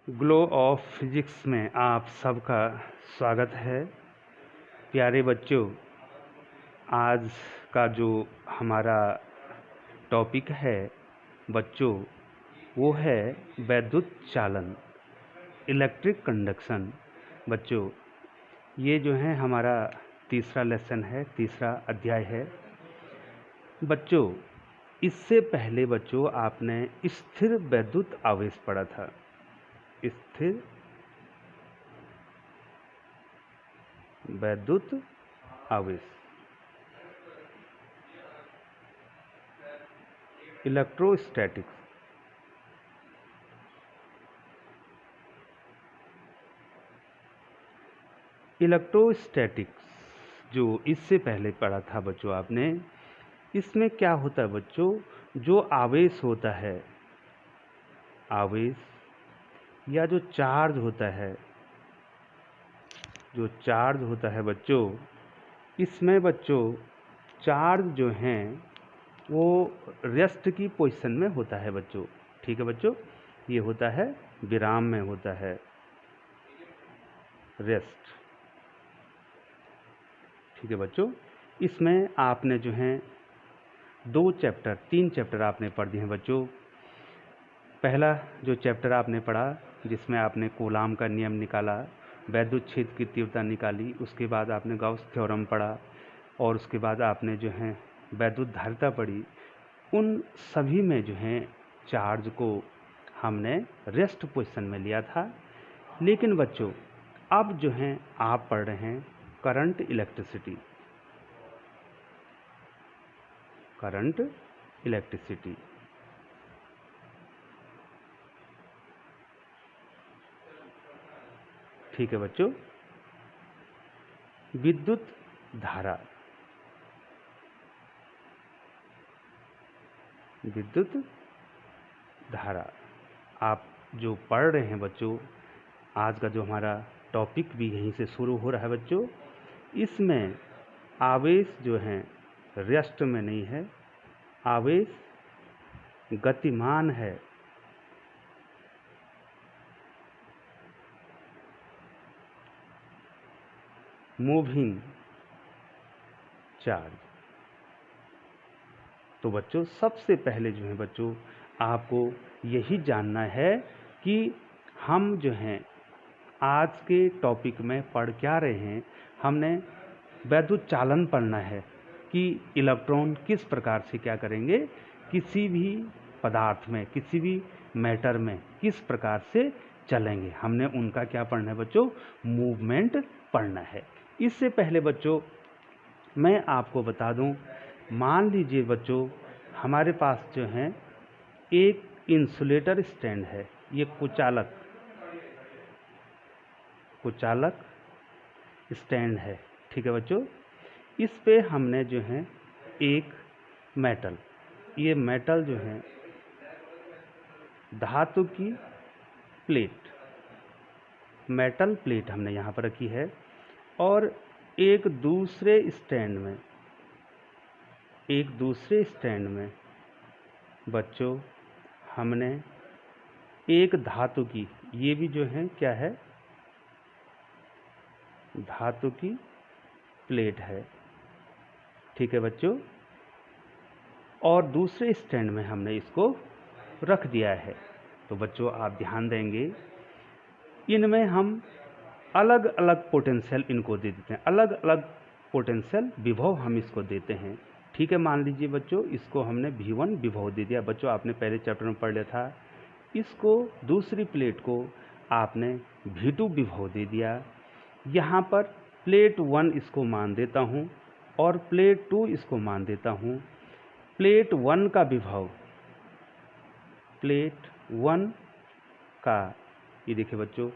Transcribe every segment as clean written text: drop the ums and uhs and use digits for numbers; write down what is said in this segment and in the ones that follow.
Glow of physics में आप सबका स्वागत है। प्यारे बच्चों, आज का जो हमारा टॉपिक है बच्चों, वो है वैद्युत चालन, इलेक्ट्रिक कंडक्शन। बच्चों, ये जो है हमारा तीसरा लेसन है, तीसरा अध्याय है। बच्चों, इससे पहले बच्चों आपने स्थिर वैद्युत आवेश पढ़ा था। स्थिर वैद्युत आवेश, इलेक्ट्रोस्टैटिक्स। इलेक्ट्रोस्टैटिक्स जो इससे पहले पढ़ा था बच्चों आपने, इसमें क्या होता है बच्चों, जो आवेश होता है, आवेश या जो चार्ज होता है, जो चार्ज होता है बच्चों, इसमें बच्चों चार्ज जो हैं वो रेस्ट की पोजीशन में होता है बच्चों। ठीक है बच्चों, ये होता है विराम में होता है, रेस्ट। ठीक है बच्चों, इसमें आपने जो है 3 चैप्टर आपने पढ़ दिए हैं बच्चों। पहला जो चैप्टर आपने पढ़ा जिसमें आपने कूलाम का नियम निकाला, वैद्युत क्षेत्र की तीव्रता निकाली, उसके बाद आपने गाउस थ्योरम पढ़ा और उसके बाद आपने जो है वैद्युत धारिता पढ़ी। उन सभी में जो है चार्ज को हमने रेस्ट पोजीशन में लिया था। लेकिन बच्चों अब जो है आप पढ़ रहे हैं करंट इलेक्ट्रिसिटी, करंट इलेक्ट्रिसिटी। ठीक है बच्चों, विद्युत धारा, विद्युत धारा आप जो पढ़ रहे हैं बच्चों, आज का जो हमारा टॉपिक भी यहीं से शुरू हो रहा है बच्चों। इसमें आवेश जो है रेस्ट में नहीं है, आवेश गतिमान है। Moving charge. तो बच्चों सबसे पहले जो है बच्चों आपको यही जानना है कि हम जो हैं आज के टॉपिक में पढ़ क्या रहे हैं। हमने वैद्युत चालन पढ़ना है कि इलेक्ट्रॉन किस प्रकार से क्या करेंगे, किसी भी पदार्थ में, किसी भी मैटर में किस प्रकार से चलेंगे। हमने उनका क्या पढ़ना है बच्चों, मूवमेंट पढ़ना है। इससे पहले बच्चों मैं आपको बता दूं, मान लीजिए बच्चों हमारे पास जो है एक इंसुलेटर स्टैंड है, ये कुचालक स्टैंड है। ठीक है बच्चों, इस पे हमने जो है एक मेटल, ये मेटल जो है धातु की प्लेट, मेटल प्लेट हमने यहाँ पर रखी है। और एक दूसरे स्टैंड में बच्चों हमने एक धातु की, ये भी जो है क्या है, धातु की प्लेट है। ठीक है बच्चों, और दूसरे स्टैंड में हमने इसको रख दिया है। तो बच्चों आप ध्यान देंगे, इनमें हम अलग अलग पोटेंशियल इनको दे देते हैं, अलग अलग पोटेंशियल विभव हम इसको देते हैं। ठीक है, मान लीजिए बच्चों इसको हमने V1 विभव दे दिया। बच्चों आपने पहले चैप्टर में पढ़ लिया था। इसको दूसरी प्लेट को आपने V2 विभव दे दिया। यहाँ पर प्लेट 1 इसको मान देता हूँ और प्लेट 2 इसको मान देता हूँ। प्लेट 1 का विभव, प्लेट 1 का, ये देखिए बच्चों,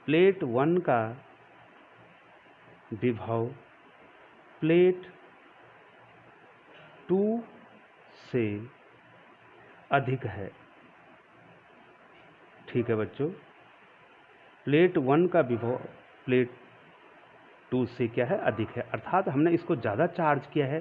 प्लेट 1 का विभव प्लेट 2 से अधिक है। ठीक है बच्चों, प्लेट 1 का विभव प्लेट 2 से क्या है, अधिक है। अर्थात हमने इसको ज़्यादा चार्ज किया है,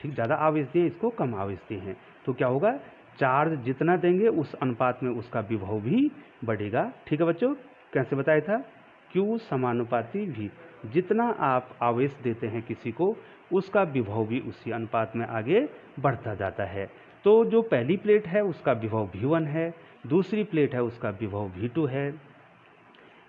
ठीक, ज़्यादा आवेश दिए, इसको कम आवेश दिए हैं। तो क्या होगा, चार्ज जितना देंगे उस अनुपात में उसका विभव भी बढ़ेगा। ठीक है बच्चों, कैसे बताया था, Q समानुपाती V, जितना आप आवेश देते हैं किसी को उसका विभव भी उसी अनुपात में आगे बढ़ता जाता है। तो जो पहली प्लेट है उसका विभव V1 है, दूसरी प्लेट है उसका विभव V2 है।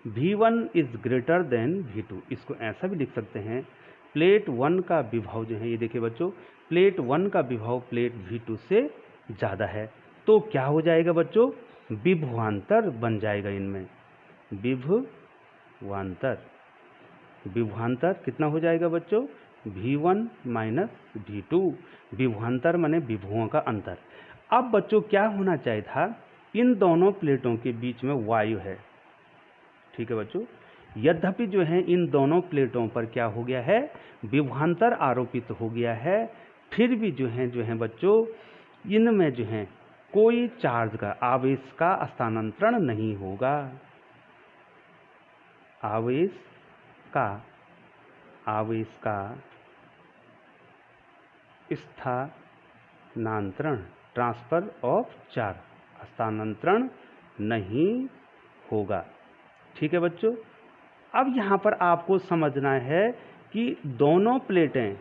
V1 is greater than V2, इसको ऐसा भी लिख सकते हैं, प्लेट 1 का विभव जो है, ये देखिए बच्चों, प्लेट 1 का विभव प्लेट V2 से ज़्यादा है। तो क्या हो जाएगा बच्चों, विभवांतर बन जाएगा इनमें, विभवांतर। विभवांतर कितना हो जाएगा बच्चों, V1 माइनस V2, विभवांतर माने विभवों का अंतर। अब बच्चों क्या होना चाहिए था, इन दोनों प्लेटों के बीच में वायु है। ठीक है बच्चों, यद्यपि जो है इन दोनों प्लेटों पर क्या हो गया है, विभवांतर आरोपित हो गया है, फिर भी जो है बच्चों इनमें जो है कोई चार्ज का, आवेश का स्थानांतरण नहीं होगा। आवेश का स्थानांतरण, ट्रांसफर ऑफ चार्ज, स्थानांतरण नहीं होगा। ठीक है बच्चों, अब यहाँ पर आपको समझना है कि दोनों प्लेटें,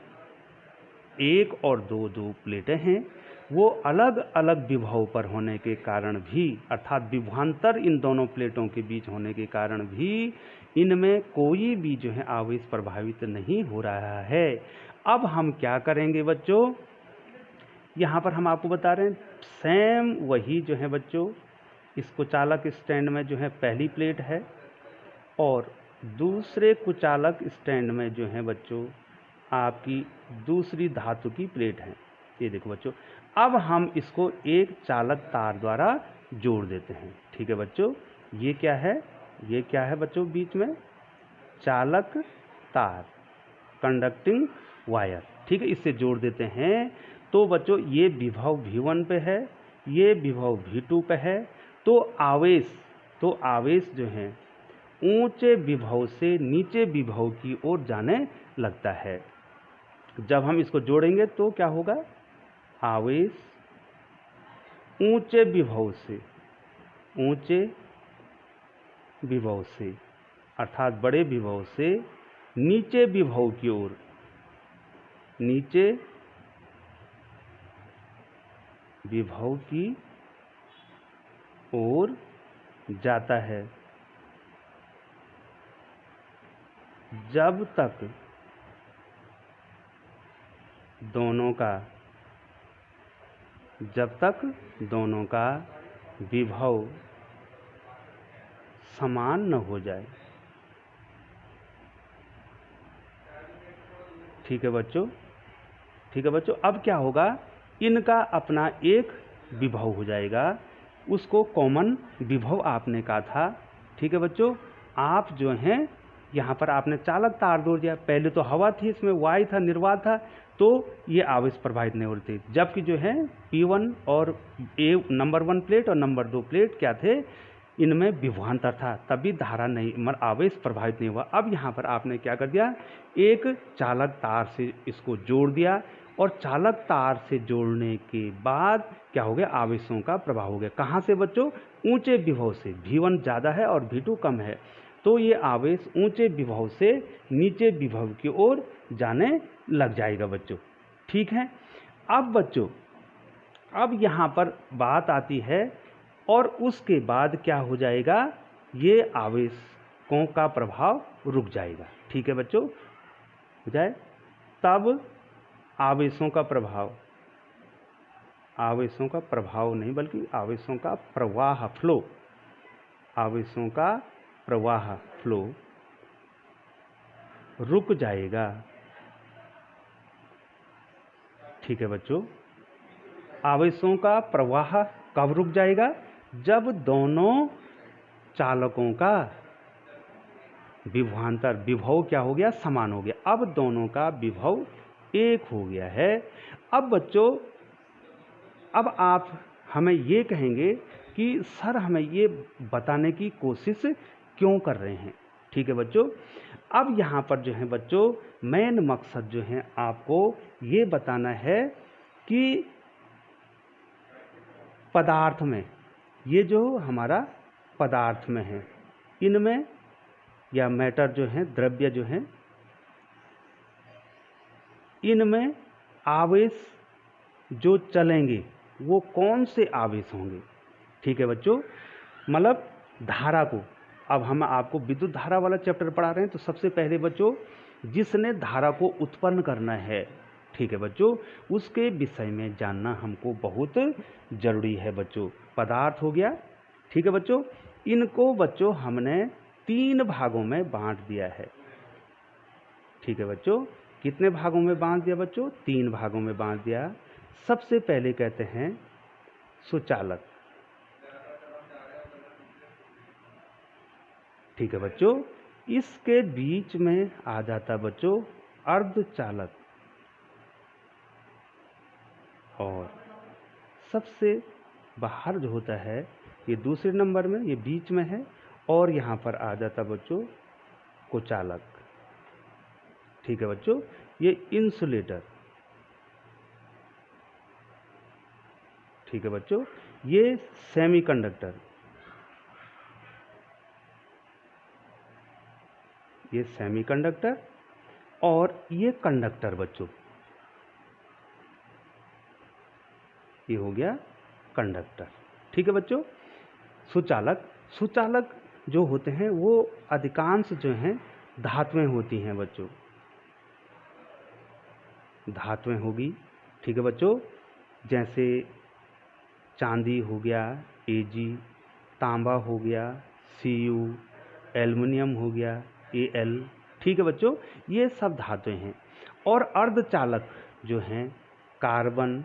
एक और दो प्लेटें हैं, वो अलग अलग विभव पर होने के कारण भी, अर्थात विभवांतर इन दोनों प्लेटों के बीच होने के कारण भी इनमें कोई भी जो है आवेश प्रभावित नहीं हो रहा है। अब हम क्या करेंगे बच्चों, यहाँ पर हम आपको बता रहे हैं सेम वही जो है बच्चों, इस कुचालक स्टैंड में जो है पहली प्लेट है और दूसरे कुचालक स्टैंड में जो है बच्चों आपकी दूसरी धातु की प्लेट है। ये देखो बच्चों, अब हम इसको एक चालक तार द्वारा जोड़ देते हैं। ठीक है बच्चों, ये क्या है, ये क्या है बच्चों बीच में, चालक तार, कंडक्टिंग वायर। ठीक है, इससे जोड़ देते हैं। तो बच्चों ये विभव V1 पे है, ये विभव V2 पे है। तो आवेश जो है ऊंचे विभव से नीचे विभव की ओर जाने लगता है। जब हम इसको जोड़ेंगे तो क्या होगा, आवेश ऊंचे विभव से अर्थात बड़े विभव से नीचे विभव की ओर, नीचे विभव की ओर जाता है जब तक दोनों का विभव समान न हो जाए। ठीक है बच्चों, अब क्या होगा, इनका अपना एक विभव हो जाएगा, उसको कॉमन विभव आपने कहा था। ठीक है बच्चों, आप जो हैं यहाँ पर आपने चालक तार जोड़ दिया, पहले तो हवा थी, इसमें वायु था, निर्वात था, तो ये आवेश प्रभावित नहीं होते। जबकि जो है P1 और नंबर 1 प्लेट और नंबर 2 प्लेट क्या थे, इनमें विभवांतर था, तभी धारा नहीं, आवेश प्रभावित नहीं हुआ। अब यहाँ पर आपने क्या कर दिया, एक चालक तार से इसको जोड़ दिया और चालक तार से जोड़ने के बाद क्या हो गया, आवेशों का प्रभाव हो गया। कहाँ से बच्चों, ऊंचे विभव से, V1 ज़्यादा है और V2 कम है, तो ये आवेश ऊंचे विभव से नीचे विभव की ओर जाने लग जाएगा बच्चों। ठीक है, अब बच्चों अब यहाँ पर बात आती है और उसके बाद क्या हो जाएगा, ये आवेशों का प्रभाव रुक जाएगा। ठीक है बच्चों, हो जाए, तब आवेशों का प्रभाव नहीं बल्कि आवेशों का प्रवाह, फ्लो, आवेशों का प्रवाह, फ्लो रुक जाएगा। ठीक है बच्चों, आवेशों का प्रवाह कब रुक जाएगा, जब दोनों चालकों का विभवांतर, विभव क्या हो गया, समान हो गया। अब दोनों का विभव एक हो गया है। अब बच्चों, अब आप हमें ये कहेंगे कि सर हमें ये बताने की कोशिश क्यों कर रहे हैं। ठीक है बच्चों, अब यहाँ पर जो है बच्चों मेन मकसद जो है आपको ये बताना है कि पदार्थ में, ये जो हमारा पदार्थ में है, इनमें या मैटर जो है, द्रव्य जो है, इनमें आवेश जो चलेंगे वो कौन से आवेश होंगे। ठीक है बच्चों, मतलब धारा को, अब हम आपको विद्युत धारा वाला चैप्टर पढ़ा रहे हैं, तो सबसे पहले बच्चों जिसने धारा को उत्पन्न करना है, ठीक है बच्चों, उसके विषय में जानना हमको बहुत जरूरी है बच्चों। पदार्थ हो गया, ठीक है बच्चों, इनको बच्चों हमने 3 भागों में बांट दिया है। ठीक है बच्चों, कितने भागों में बांट दिया बच्चों? 3 भागों में बांट दिया। सबसे पहले कहते हैं सुचालक। ठीक है बच्चों, इसके बीच में आ जाता बच्चों अर्धचालक, और सबसे बाहर जो होता है ये दूसरे नंबर में, ये बीच में है, और यहाँ पर आ जाता बच्चों कुचालक। ठीक है बच्चों, ये इंसुलेटर। ठीक है बच्चों, ये सेमीकंडक्टर, ये सेमीकंडक्टर, और ये कंडक्टर बच्चों, ये हो गया कंडक्टर। ठीक है बच्चों, सुचालक, सुचालक जो होते हैं वो अधिकांश जो हैं धातुएं होती हैं बच्चों, धातुएं होगी। ठीक है बच्चों, जैसे चांदी हो गया Ag, तांबा हो गया Cu, एल्युमिनियम हो गया Al। ठीक है बच्चों, ये सब धातुएं हैं। और अर्धचालक जो हैं कार्बन,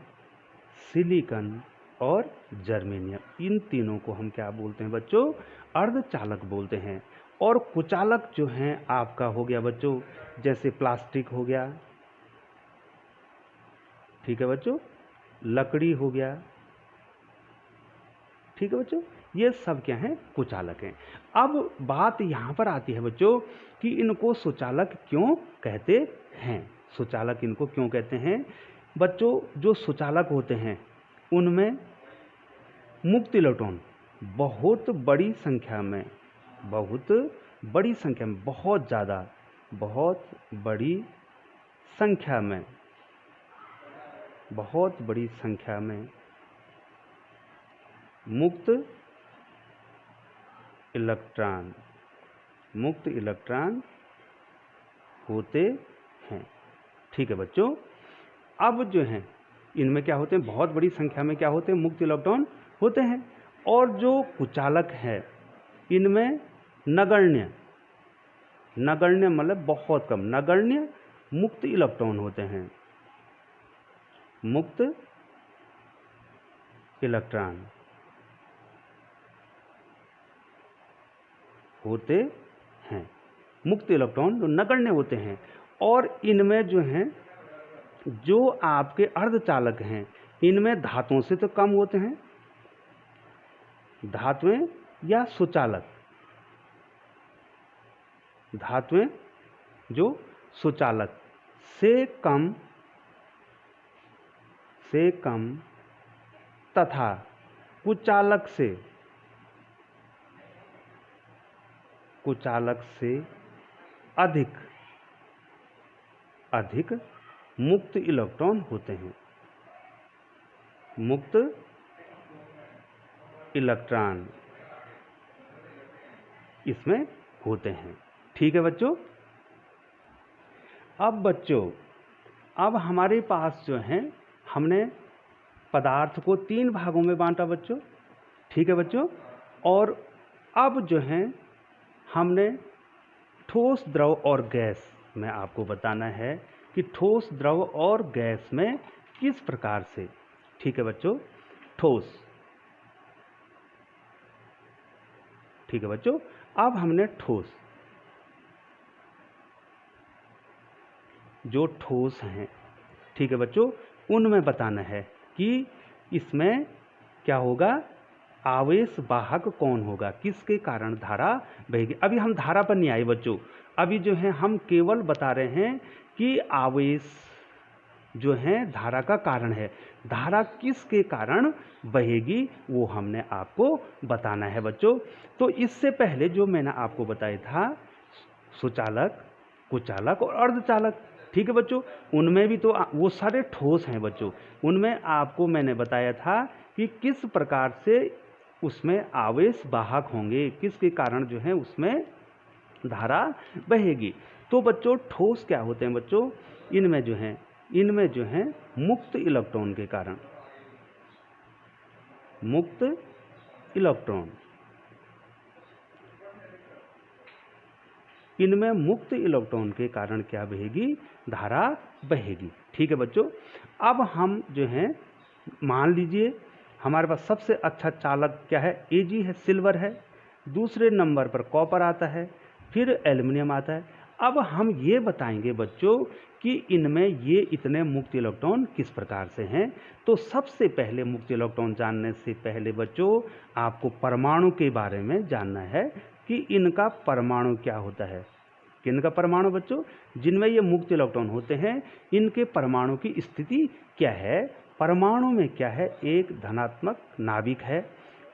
सिलिकॉन और जर्मेनियम, इन तीनों को हम क्या बोलते हैं बच्चों? अर्धचालक बोलते हैं। और कुचालक जो हैं आपका हो गया बच्चों, जैसे प्लास्टिक हो गया, ठीक है बच्चों, लकड़ी हो गया, ठीक है बच्चों, ये सब क्या हैं? कुचालक हैं। अब बात यहाँ पर आती है बच्चों कि इनको सुचालक क्यों कहते हैं। सुचालक इनको क्यों कहते हैं बच्चों? जो सुचालक होते हैं उनमें मुक्त इलेक्ट्रॉन बहुत बड़ी संख्या में, बहुत बड़ी संख्या में, बहुत ज़्यादा, बहुत बड़ी संख्या में, बहुत बड़ी संख्या में मुक्त इलेक्ट्रॉन, मुक्त इलेक्ट्रॉन होते हैं। ठीक है बच्चों, अब जो हैं इनमें क्या होते हैं? बहुत बड़ी संख्या में क्या होते हैं? मुक्त इलेक्ट्रॉन होते हैं। और जो कुचालक है इनमें नगण्य, नगण्य मतलब बहुत कम, नगण्य मुक्त इलेक्ट्रॉन होते हैं, मुक्त इलेक्ट्रॉन होते हैं, मुक्त इलेक्ट्रॉन जो नगण्य होते हैं। और इनमें जो हैं, जो आपके अर्धचालक हैं, इनमें धातुओं से तो कम होते हैं, धातुएं या सुचालक, धातुएं जो सुचालक से कम तथा कुचालक से अधिक मुक्त इलेक्ट्रॉन होते हैं, मुक्त इलेक्ट्रॉन इसमें होते हैं। ठीक है बच्चों, अब बच्चों, अब हमारे पास जो है, हमने पदार्थ को 3 भागों में बांटा बच्चों। ठीक है बच्चों, और अब जो है हमने ठोस, द्रव और गैस में आपको बताना है कि ठोस, द्रव और गैस में किस प्रकार से। ठीक है बच्चों, ठोस, ठीक है बच्चों, अब हमने ठोस, जो ठोस हैं, ठीक है बच्चों, उनमें बताना है कि इसमें क्या होगा? आवेश वाहक कौन होगा, किसके कारण धारा बहेगी। अभी हम धारा पर नहीं आए बच्चों, अभी जो है हम केवल बता रहे हैं कि आवेश जो है धारा का कारण है। धारा किसके कारण बहेगी वो हमने आपको बताना है बच्चों। तो इससे पहले जो मैंने आपको बताया था सुचालक, कुचालक और अर्धचालक, ठीक है बच्चों, उनमें भी तो वो सारे ठोस हैं बच्चों। उनमें आपको मैंने बताया था कि किस प्रकार से उसमें आवेश वाहक होंगे, किसके कारण जो है उसमें धारा बहेगी। तो बच्चों ठोस क्या होते हैं बच्चों, इनमें जो है मुक्त इलेक्ट्रॉन के कारण, मुक्त इलेक्ट्रॉन, इनमें मुक्त इलेक्ट्रॉन के कारण क्या बहेगी, धारा बहेगी। ठीक है बच्चों। अब हम जो है मान लीजिए हमारे पास सबसे अच्छा चालक क्या है, एजी है, सिल्वर है, दूसरे नंबर पर कॉपर आता है, फिर एल्युमिनियम आता है। अब हम ये बताएंगे बच्चों कि इनमें ये इतने मुक्त इलेक्ट्रॉन किस प्रकार से हैं। तो सबसे पहले मुक्त इलेक्ट्रॉन जानने से पहले बच्चों आपको परमाणु के बारे में जानना है कि इनका परमाणु क्या होता है। किनका परमाणु बच्चों, जिनमें ये मुक्त इलेक्ट्रॉन होते हैं, इनके परमाणु की स्थिति क्या है। परमाणु में क्या है, एक धनात्मक नाभिक है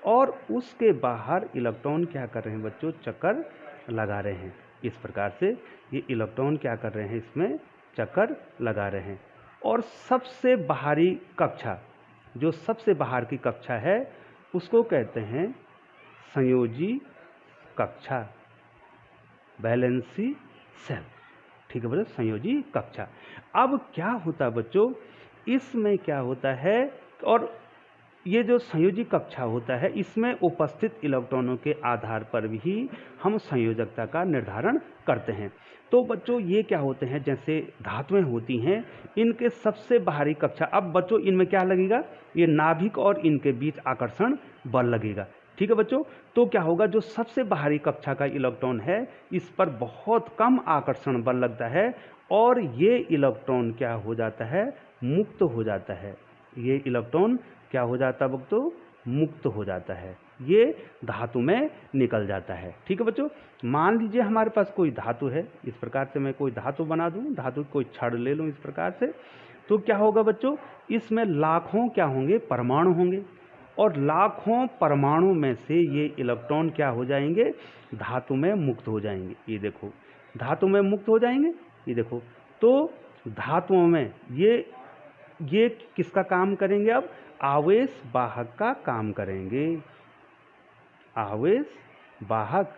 और उसके बाहर इलेक्ट्रॉन क्या कर रहे हैं बच्चों, चक्कर लगा रहे हैं। इस प्रकार से ये इलेक्ट्रॉन क्या कर रहे हैं, इसमें चक्कर लगा रहे हैं। और सबसे बाहरी कक्षा, जो सबसे बाहर की कक्षा है उसको कहते हैं संयोजी कक्षा, वैलेंसी सेल। ठीक है बच्चों, संयोजी कक्षा। अब क्या होता है बच्चों, इसमें क्या होता है, और ये जो संयोजी कक्षा होता है इसमें उपस्थित इलेक्ट्रॉनों के आधार पर भी हम संयोजकता का निर्धारण करते हैं। तो बच्चों ये क्या होते हैं, जैसे धातुएं होती हैं, इनके सबसे बाहरी कक्षा, अब बच्चों इनमें क्या लगेगा, ये नाभिक और इनके बीच आकर्षण बल लगेगा। ठीक है बच्चों। तो क्या होगा, जो सबसे बाहरी कक्षा का इलेक्ट्रॉन है इस पर बहुत कम आकर्षण बल लगता है और ये इलेक्ट्रॉन क्या हो जाता है, मुक्त हो जाता है। ये इलेक्ट्रॉन क्या हो जाता है बच्चों, मुक्त हो जाता है, ये धातु में निकल जाता है। ठीक है बच्चों। मान लीजिए हमारे पास कोई धातु है, इस प्रकार से मैं कोई धातु बना दूं, धातु कोई छड़ ले लूं इस प्रकार से, तो क्या होगा बच्चों, इसमें लाखों क्या होंगे, परमाणु होंगे और लाखों परमाणु में से ये इलेक्ट्रॉन क्या हो जाएंगे, धातु में मुक्त हो जाएंगे। ये देखो धातु में मुक्त हो जाएंगे, ये देखो। तो धातुओं में ये किसका काम करेंगे, अब आवेश वाहक का काम करेंगे। आवेश वाहक,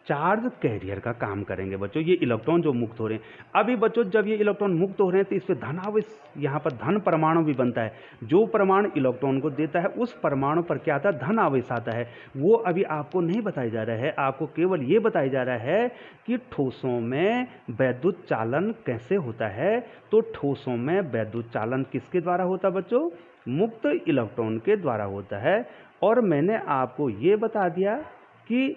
चार्ज कैरियर का काम करेंगे बच्चों, ये इलेक्ट्रॉन जो मुक्त हो रहे हैं। अभी बच्चों जब ये इलेक्ट्रॉन मुक्त हो रहे हैं तो इस पर धन आवेश, यहाँ पर धन परमाणु भी बनता है। जो परमाणु इलेक्ट्रॉन को देता है उस परमाणु पर क्या आता है, धन आवेश आता है। वो अभी आपको नहीं बताया जा रहा है, आपको केवल ये बताया जा रहा है कि ठोसों में वैद्युत चालन कैसे होता है। तो ठोसों में वैद्युत चालन किसके द्वारा होता है बच्चों, मुक्त इलेक्ट्रॉन के द्वारा होता है। और मैंने आपको ये बता दिया कि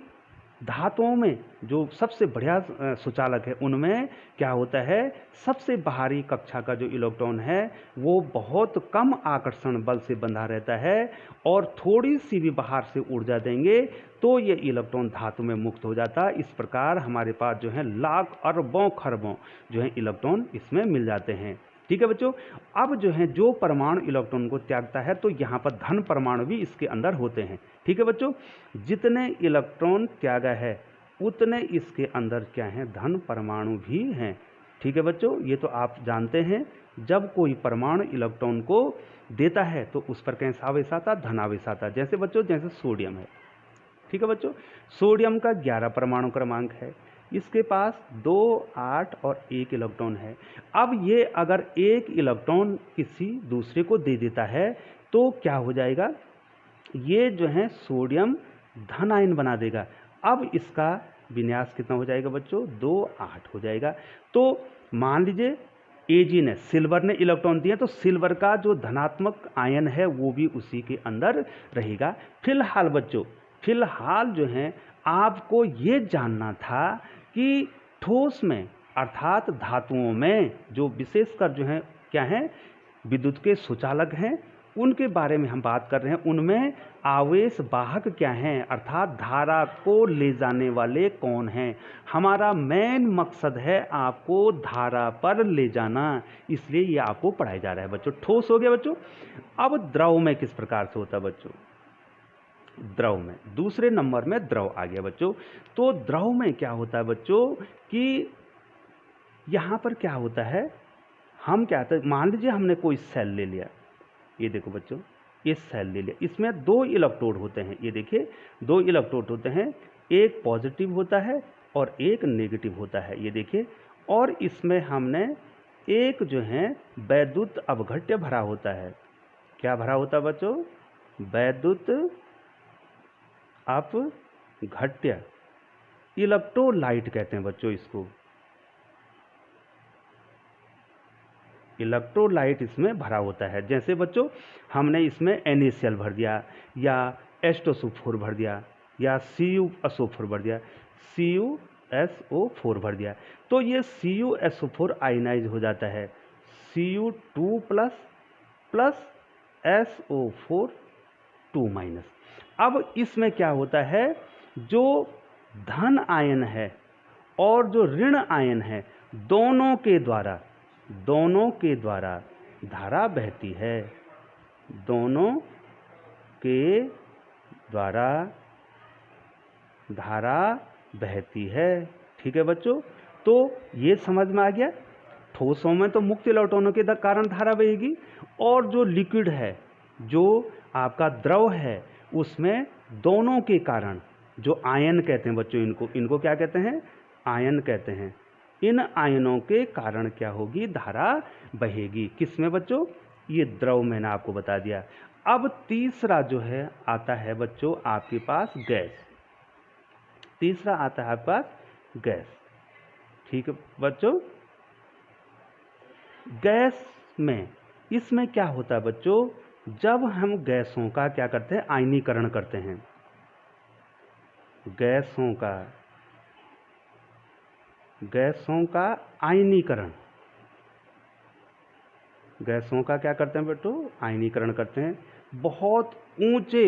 धातुओं में जो सबसे बढ़िया सुचालक है उनमें क्या होता है, सबसे बाहरी कक्षा का जो इलेक्ट्रॉन है वो बहुत कम आकर्षण बल से बंधा रहता है और थोड़ी सी भी बाहर से ऊर्जा देंगे तो ये इलेक्ट्रॉन धातु में मुक्त हो जाता है। इस प्रकार हमारे पास जो है लाख अरबों खरबों जो है इलेक्ट्रॉन इसमें मिल जाते हैं। ठीक है बच्चों। अब जो है जो परमाणु इलेक्ट्रॉन को त्यागता है तो यहाँ पर धन परमाणु भी इसके अंदर होते हैं। ठीक है बच्चों। जितने इलेक्ट्रॉन त्यागा है उतने इसके अंदर क्या है, धन परमाणु भी हैं। ठीक है बच्चों। ये तो आप जानते हैं, जब कोई परमाणु इलेक्ट्रॉन को देता है तो उस पर कैसा आवेश आता है, धन आवेश आता है। जैसे बच्चों जैसे सोडियम है। ठीक है बच्चों। सोडियम का 11 परमाणु क्रमांक है, इसके पास 2, 8 और 1 इलेक्ट्रॉन है। अब ये अगर एक इलेक्ट्रॉन किसी दूसरे को दे देता है तो क्या हो जाएगा, ये जो है सोडियम धन आयन बना देगा। अब इसका विन्यास कितना हो जाएगा बच्चों, 2, 8 हो जाएगा। तो मान लीजिए एजी ने, सिल्वर ने इलेक्ट्रॉन दिया तो सिल्वर का जो धनात्मक आयन है वो भी उसी के अंदर रहेगा। फिलहाल बच्चों, फिलहाल जो है आपको ये जानना था कि ठोस में अर्थात धातुओं में जो विशेषकर जो है क्या है, विद्युत के सुचालक हैं, उनके बारे में हम बात कर रहे हैं। उनमें आवेश वाहक क्या हैं, अर्थात धारा को ले जाने वाले कौन हैं। हमारा मेन मकसद है आपको धारा पर ले जाना, इसलिए ये आपको पढ़ाया जा रहा है बच्चों। ठोस हो गया बच्चों। अब द्रव में किस प्रकार से होता है बच्चों, द्रव में दूसरे नंबर में द्रव आ गया बच्चों। तो द्रव में क्या होता है बच्चों कि यहां पर क्या होता है, हम क्या होता है, मान लीजिए हमने कोई सेल ले लिया, ये देखो बच्चों, ये सेल ले लिया, इसमें 2 इलेक्ट्रोड होते हैं। ये देखिए 2 इलेक्ट्रोड होते हैं, एक पॉजिटिव होता है और एक नेगेटिव होता है, ये देखिए। और इसमें हमने एक जो है वैद्युत अपघट्य भरा होता है। क्या भरा होता है बच्चों, वैद्युत अपघट्य, इलेक्ट्रोलाइट कहते हैं बच्चों इसको। इलेक्ट्रोलाइट इसमें भरा होता है। जैसे बच्चों हमने इसमें NaCl भर दिया या H2SO4 भर दिया या CuSO4 भर दिया, CuSO4 भर दिया, तो ये CuSO4 आयनाइज हो जाता है, Cu2 प्लस SO4 2-। अब इसमें क्या होता है, जो धन आयन है और जो ऋण आयन है, दोनों के द्वारा धारा बहती है, दोनों के द्वारा धारा बहती है। ठीक है बच्चों, तो ये समझ में आ गया। ठोसों में तो मुक्त इलेक्ट्रॉनों के कारण धारा बहेगी, और जो लिक्विड है, जो आपका द्रव है, उसमें दोनों के कारण, जो आयन कहते हैं बच्चों, इनको क्या कहते हैं, आयन कहते हैं। इन आयनों के कारण क्या होगी, धारा बहेगी। किसमें बच्चों, ये द्रव मैंने आपको बता दिया। अब तीसरा जो है आता है बच्चों आपके पास गैस। तीसरा आता है आपके पास गैस। ठीक है बच्चों, गैस में इसमें क्या होता है बच्चों, जब हम गैसों का क्या करते हैं, आयनीकरण करते हैं, गैसों का आयनीकरण, गैसों का क्या करते हैं बेटो, आयनीकरण करते हैं। बहुत ऊंचा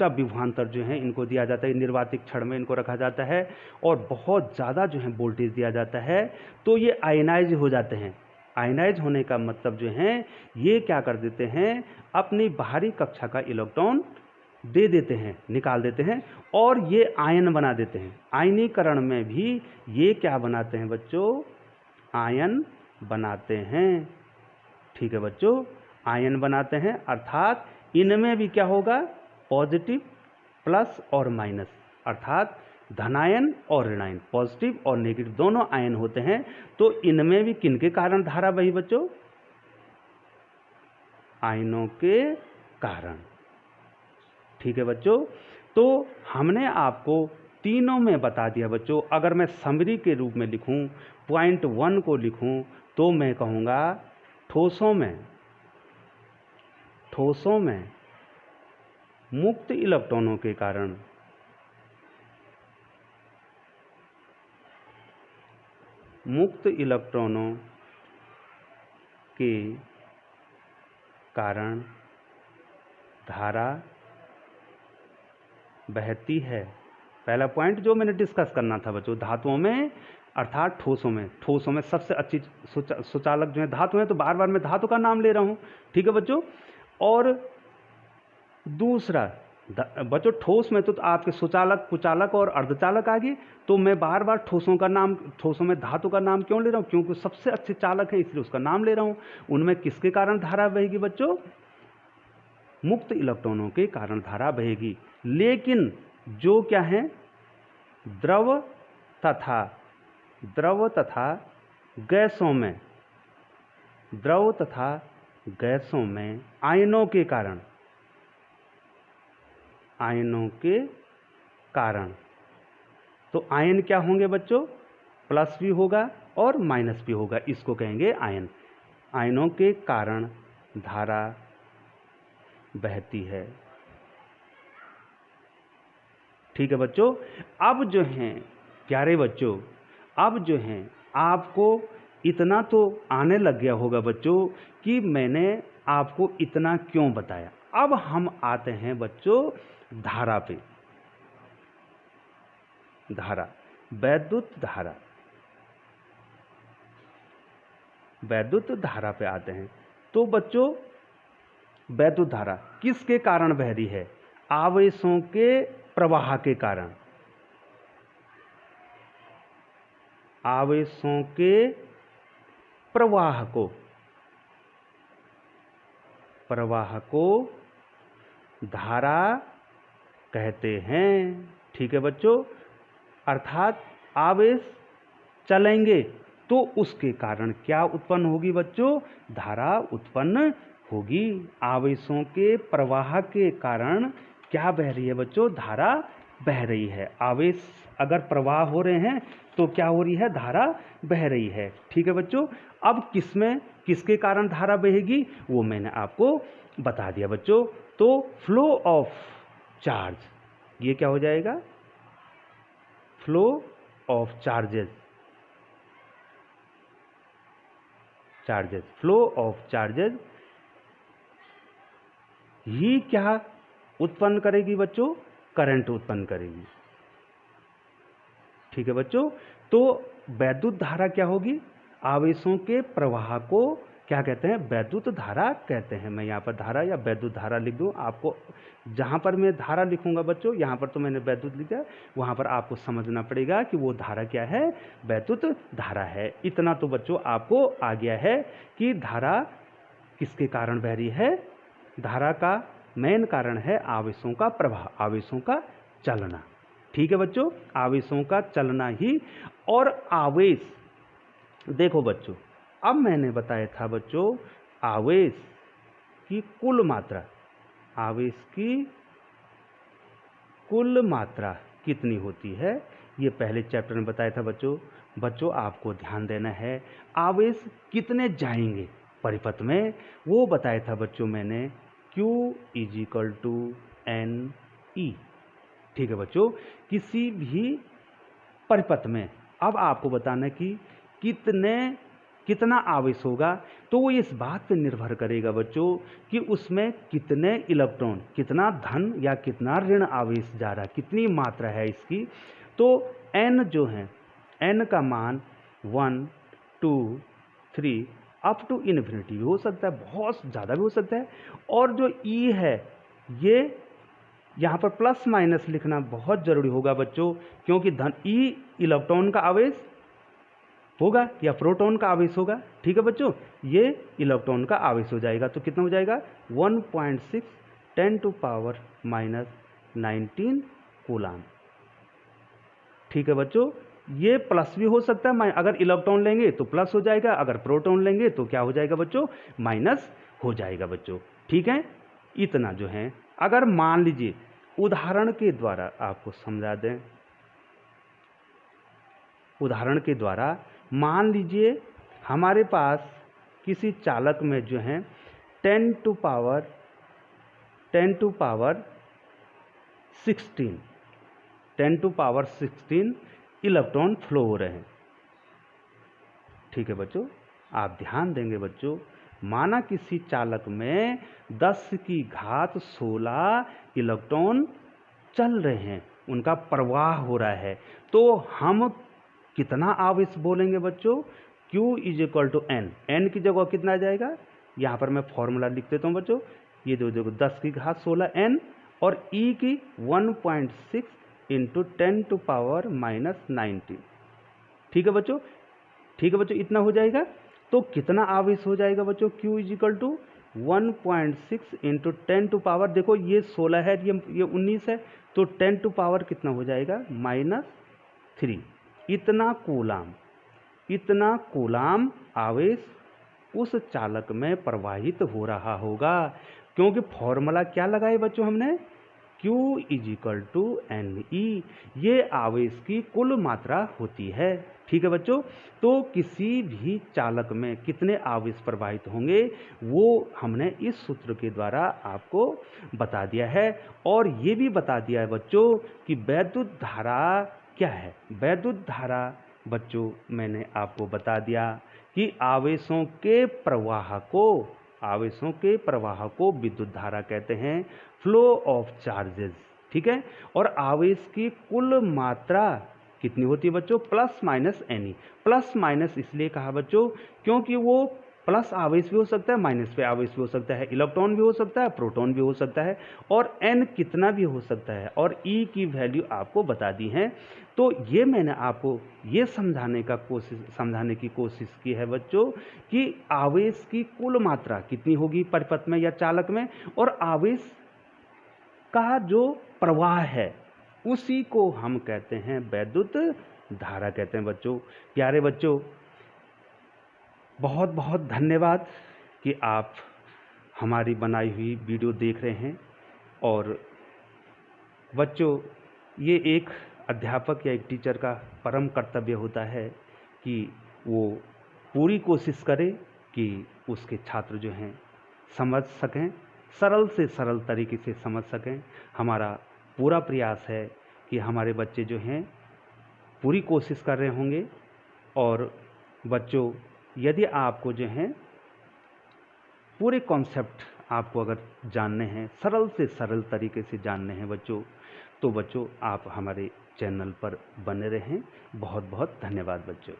विभवांतर जो है इनको दिया जाता है, निर्वातिक क्षण में इनको रखा जाता है, और बहुत ज़्यादा जो है वोल्टेज दिया जाता है, तो ये आयनाइज हो जाते हैं। आयनाइज होने का मतलब जो है, ये क्या कर देते हैं, अपनी बाहरी कक्षा का इलेक्ट्रॉन दे देते हैं, निकाल देते हैं, और ये आयन बना देते हैं। आयनीकरण में भी ये क्या बनाते हैं बच्चों, आयन बनाते हैं। ठीक है बच्चों, आयन बनाते हैं, अर्थात इनमें भी क्या होगा, पॉजिटिव प्लस और माइनस, अर्थात धनायन और ऋणायन, पॉजिटिव और नेगेटिव दोनों आयन होते हैं। तो इनमें भी किनके कारण धारा बही बच्चों, आयनों के कारण। ठीक है बच्चों, तो हमने आपको तीनों में बता दिया बच्चों। अगर मैं समरी के रूप में लिखूं, पॉइंट 1 को लिखूं, तो मैं कहूँगा ठोसों में मुक्त इलेक्ट्रॉनों के कारण धारा बहती है। पहला पॉइंट जो मैंने डिस्कस करना था बच्चों, धातुओं में अर्थात ठोसों में सबसे अच्छी सुचालक जो है धातु है, तो बार बार मैं धातु का नाम ले रहा हूँ। ठीक है बच्चों, और दूसरा बच्चों ठोस में तो आपके सुचालक, कुचालक और अर्धचालक आ गए, तो मैं बार बार ठोसों में धातु का नाम क्यों ले रहा हूँ, क्योंकि सबसे अच्छे चालक है इसलिए उसका नाम ले रहा हूँ। उनमें किसके कारण धारा बहेगी बच्चों, मुक्त इलेक्ट्रॉनों के कारण धारा बहेगी। लेकिन जो क्या है, द्रव तथा गैसों में आयनों के कारण, तो आयन क्या होंगे बच्चों, प्लस भी होगा और माइनस भी होगा, इसको कहेंगे आयन। आयनों के कारण धारा बहती है। ठीक है बच्चों, अब जो हैं प्यारे बच्चों, अब जो हैं आपको इतना तो आने लग गया होगा बच्चों कि मैंने आपको इतना क्यों बताया। अब हम आते हैं बच्चों धारा पे। धारा, वैद्युत धारा, वैद्युत धारा पे आते हैं। तो बच्चों वैद्युत धारा किसके कारण बह रही है? आवेशों के प्रवाह के कारण। आवेशों के प्रवाह को धारा कहते हैं। ठीक है बच्चों, अर्थात आवेश चलेंगे तो उसके कारण क्या उत्पन्न होगी बच्चों? धारा उत्पन्न होगी। आवेशों के प्रवाह के कारण क्या बह रही है बच्चों? धारा बह रही है। आवेश अगर प्रवाह हो रहे हैं तो क्या हो रही है? धारा बह रही है। ठीक है बच्चों, अब किसके कारण धारा बहेगी वो मैंने आपको बता दिया बच्चों। तो फ्लो ऑफ चार्ज, ये क्या हो जाएगा? Flow of charges, flow of charges ही क्या उत्पन्न करेगी बच्चों? करंट उत्पन्न करेगी। ठीक है बच्चों, तो वैद्युत धारा क्या होगी? आवेशों के प्रवाह को क्या कहते हैं? वैद्युत धारा कहते हैं। मैं यहाँ पर धारा या वैद्युत धारा लिख दूँ, आपको जहाँ पर मैं धारा लिखूंगा बच्चों, यहाँ पर तो मैंने वैद्युत लिखा, वहाँ पर आपको समझना पड़ेगा कि वो धारा क्या है? वैद्युत धारा है। इतना तो बच्चों आपको आ गया है कि धारा किसके कारण बह रही है। धारा का मेन कारण है आवेशों का प्रवाह, आवेशों का चलना। ठीक है बच्चों, आवेशों का चलना ही। और आवेश देखो बच्चों, अब मैंने बताया था बच्चों आवेश की कुल मात्रा, आवेश की कुल मात्रा कितनी होती है, ये पहले चैप्टर में बताया था बच्चों। बच्चों आपको ध्यान देना है, आवेश कितने जाएंगे परिपथ में वो बताया था बच्चों मैंने, Q = NE। ठीक है बच्चों, किसी भी परिपथ में अब आपको बताना कि कितना आवेश होगा, तो वो इस बात पर निर्भर करेगा बच्चों कि उसमें कितने इलेक्ट्रॉन, कितना धन या कितना ऋण आवेश जा रहा है, कितनी मात्रा है इसकी। तो N जो है, N का मान 1, 2, 3 अप टू इन्फिनिटी भी हो सकता है, बहुत ज़्यादा भी हो सकता है। और जो E है, ये यहाँ पर प्लस माइनस लिखना बहुत जरूरी होगा बच्चों, क्योंकि धन E इलेक्ट्रॉन का आवेश होगा या प्रोटॉन का आवेश होगा। ठीक है बच्चों, ये इलेक्ट्रॉन का आवेश हो जाएगा। तो कितना हो जाएगा? 1.6 × 10⁻⁹ कूलाम। ठीक है बच्चों, ये प्लस भी हो सकता है, अगर इलेक्ट्रॉन लेंगे तो प्लस हो जाएगा, अगर प्रोटॉन लेंगे तो क्या हो जाएगा बच्चों? माइनस हो जाएगा बच्चों। ठीक है, इतना जो है, अगर मान लीजिए उदाहरण के द्वारा आपको समझा दें, उदाहरण के द्वारा मान लीजिए हमारे पास किसी चालक में जो है 10 टू पावर 16 इलेक्ट्रॉन फ्लो हो रहे हैं। ठीक है बच्चों, आप ध्यान देंगे बच्चों, माना किसी चालक में 10⁻16 इलेक्ट्रॉन चल रहे हैं, उनका प्रवाह हो रहा है, तो हम कितना आवेश बोलेंगे बच्चों? Q = N। N की जगह कितना आ जाएगा? यहाँ पर मैं फॉर्मूला लिख देता हूँ बच्चों, ये देखो 10⁻16 N और E की 1.6 × 10⁻⁻19। ठीक है बच्चों, ठीक है बच्चों, इतना हो जाएगा। तो कितना आवेश हो जाएगा बच्चों? Q = 1.6 × 10⁻, देखो ये 16 है, ये 19 है, तो 10⁻ कितना हो जाएगा? -3। इतना कूलाम आवेश उस चालक में प्रवाहित हो रहा होगा, क्योंकि फॉर्मूला क्या लगाए बच्चों हमने? Q = NE। ये आवेश की कुल मात्रा होती है। ठीक है बच्चों, तो किसी भी चालक में कितने आवेश प्रवाहित होंगे वो हमने इस सूत्र के द्वारा आपको बता दिया है। और ये भी बता दिया है बच्चों कि वैद्युत धारा क्या है। वैद्युत धारा बच्चों मैंने आपको बता दिया कि आवेशों के प्रवाह को आवेशों के प्रवाह को विद्युत धारा कहते हैं, फ्लो ऑफ चार्जेस। ठीक है, और आवेश की कुल मात्रा कितनी होती है बच्चों? Plus minus any. Plus minus इसलिए कहा बच्चों क्योंकि वो प्लस आवेश भी हो सकता है, माइनस पे आवेश भी हो सकता है, इलेक्ट्रॉन भी हो सकता है, प्रोटॉन भी हो सकता है, और एन कितना भी हो सकता है, और ई की वैल्यू आपको बता दी है। तो ये मैंने आपको ये समझाने की कोशिश की है बच्चों कि आवेश की कुल मात्रा कितनी होगी परिपथ में या चालक में, और आवेश का जो प्रवाह है उसी को हम कहते हैं वैद्युत धारा कहते हैं बच्चों। प्यारे बच्चों, बहुत बहुत धन्यवाद कि आप हमारी बनाई हुई वीडियो देख रहे हैं। और बच्चों, ये एक अध्यापक या एक टीचर का परम कर्तव्य होता है कि वो पूरी कोशिश करे कि उसके छात्र जो हैं समझ सकें, सरल से सरल तरीके से समझ सकें। हमारा पूरा प्रयास है कि हमारे बच्चे जो हैं पूरी कोशिश कर रहे होंगे। और बच्चों, यदि आपको जो है पूरे कॉन्सेप्ट आपको अगर जानने हैं, सरल से सरल तरीके से जानने हैं बच्चों, तो बच्चों आप हमारे चैनल पर बने रहें। बहुत बहुत धन्यवाद बच्चों।